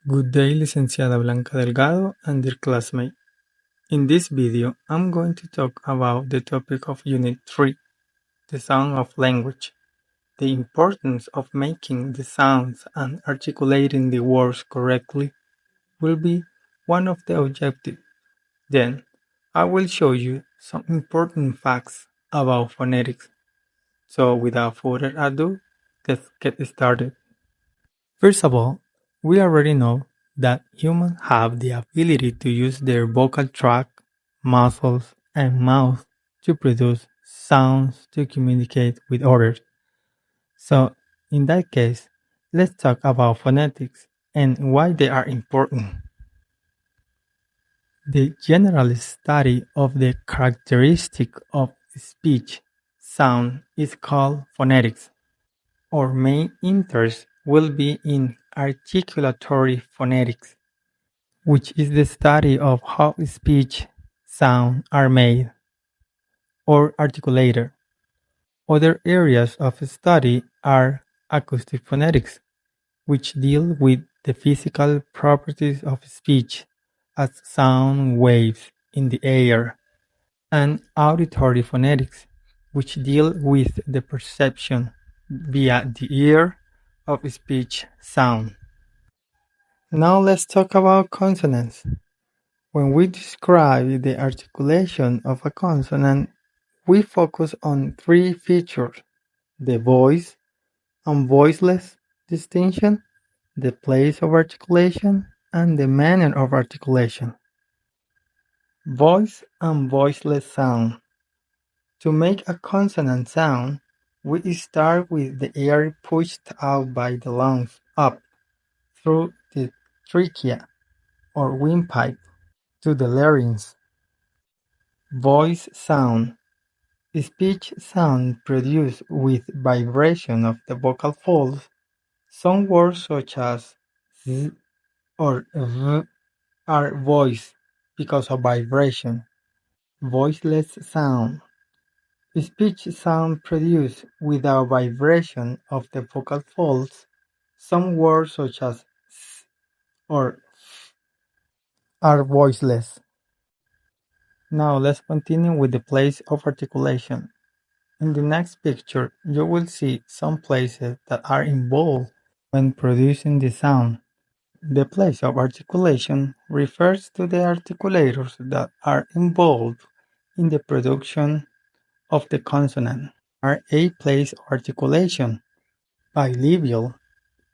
Good day, Licenciada Blanca Delgado and dear classmate. In this video, I'm going to talk about the topic of Unit 3, the sound of language. The importance of making the sounds and articulating the words correctly will be one of the objectives. Then, I will show you some important facts about phonetics. So, without further ado, let's get started. First of all, we already know that humans have the ability to use their vocal tract, muscles, and mouth to produce sounds to communicate with others. So, in that case, let's talk about phonetics and why they are important. The general study of the characteristic of speech sound is called phonetics. Our main interest will be in articulatory phonetics, which is the study of how speech sounds are made or articulated. Other areas of study are acoustic phonetics, which deal with the physical properties of speech as sound waves in the air, and auditory phonetics, which deal with the perception via the ear of speech sound. Now let's talk about consonants. When we describe the articulation of a consonant, we focus on three features: the voice and voiceless distinction, the place of articulation, and the manner of articulation. Voice and voiceless sound. To make a consonant sound, we start with the air pushed out by the lungs up through the trachea or windpipe to the larynx. Voice sound. Speech sound produced with vibration of the vocal folds. Some words such as z or v are voiced because of vibration. Voiceless sound. Speech sound produced without vibration of the vocal folds. Some words such as s or f are voiceless. Now let's continue with the place of articulation. In the next picture, you will see some places that are involved when producing the sound. The place of articulation refers to the articulators that are involved in the production of the consonant. Are a place of articulation: bilabial,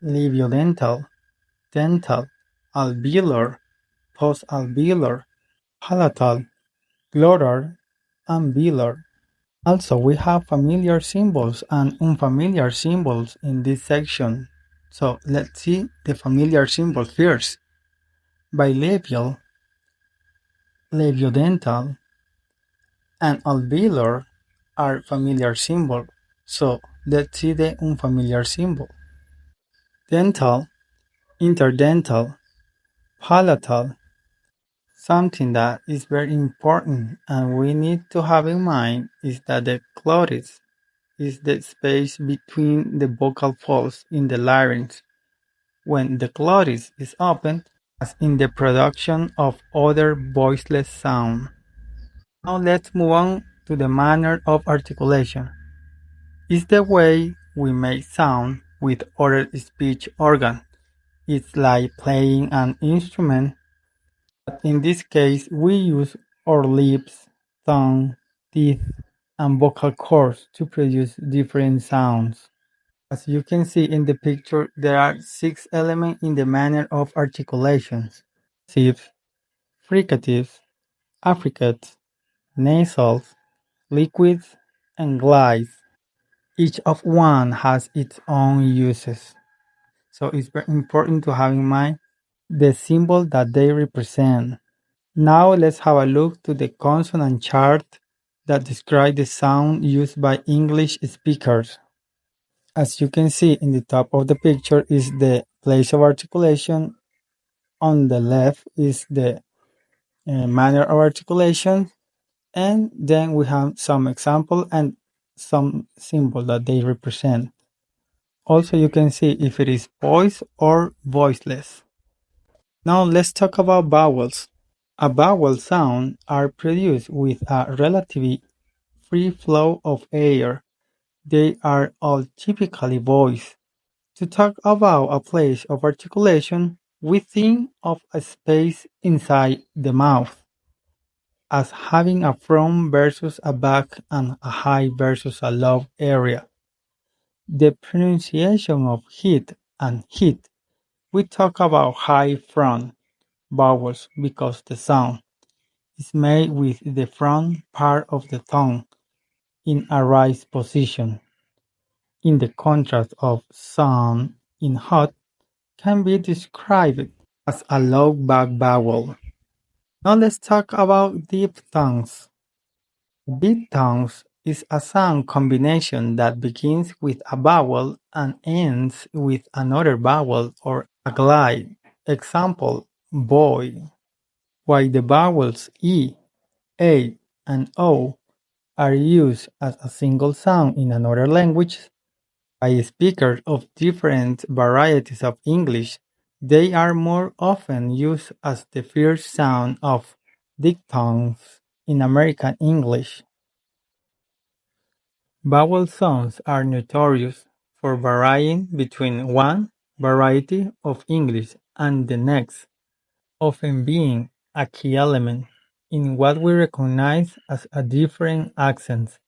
labiodental, dental, alveolar, postalveolar, palatal, glottal, and velar. Also, we have familiar symbols and unfamiliar symbols in this section. So let's see the familiar symbols first. Bilabial, labiodental, and alveolar are familiar symbols. So let's see the unfamiliar symbol. Dental, interdental, palatal. Something that is very important and we need to have in mind is that the glottis is the space between the vocal folds in the larynx when the glottis is open, as in the production of other voiceless sound. Now let's move on to the manner of articulation. It's the way we make sound with other speech organs. It's like playing an instrument, but in this case we use our lips, tongue, teeth, and vocal cords to produce different sounds. As you can see in the picture, there are 6 elements in the manner of articulations: plosives, fricatives, affricates, nasals, liquids, and glides. Each of one has its own uses, so it's very important to have in mind the symbol that they represent. Now let's have a look to the consonant chart that describe the sound used by English speakers. As you can see in the top of the picture is the place of articulation. On the left is the manner of articulation, and then we have some example and some symbol that they represent. Also, you can see if it is voice or voiceless. Now let's talk about vowels. A vowel sound are produced with a relatively free flow of air. They are all typically voiced. To talk about a place of articulation, we think of a space inside the mouth as having a front versus a back and a high versus a low area. The pronunciation of heat and heat, we talk about high front vowels because the sound is made with the front part of the tongue in a raised position. In the contrast of sound in hot can be described as a low back vowel. Now let's talk about diphthongs. Diphthongs is a sound combination that begins with a vowel and ends with another vowel or a glide. Example, boy. While the vowels E, A, and O are used as a single sound in another language by speakers of different varieties of English, they are more often used as the first sound of diphthongs in American English. Vowel sounds are notorious for varying between one variety of English and the next, often being a key element in what we recognize as a different accent.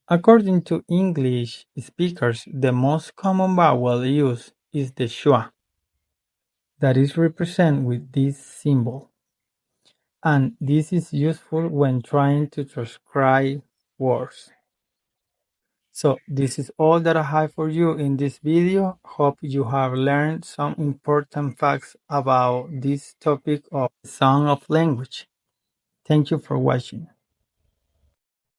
According to English speakers, the most common vowel used is the schwa, that is represented with this symbol, and this is useful when trying to transcribe words. So this is all that I have for you in this video. Hope you have learned some important facts about this topic of sound of language. Thank you for watching.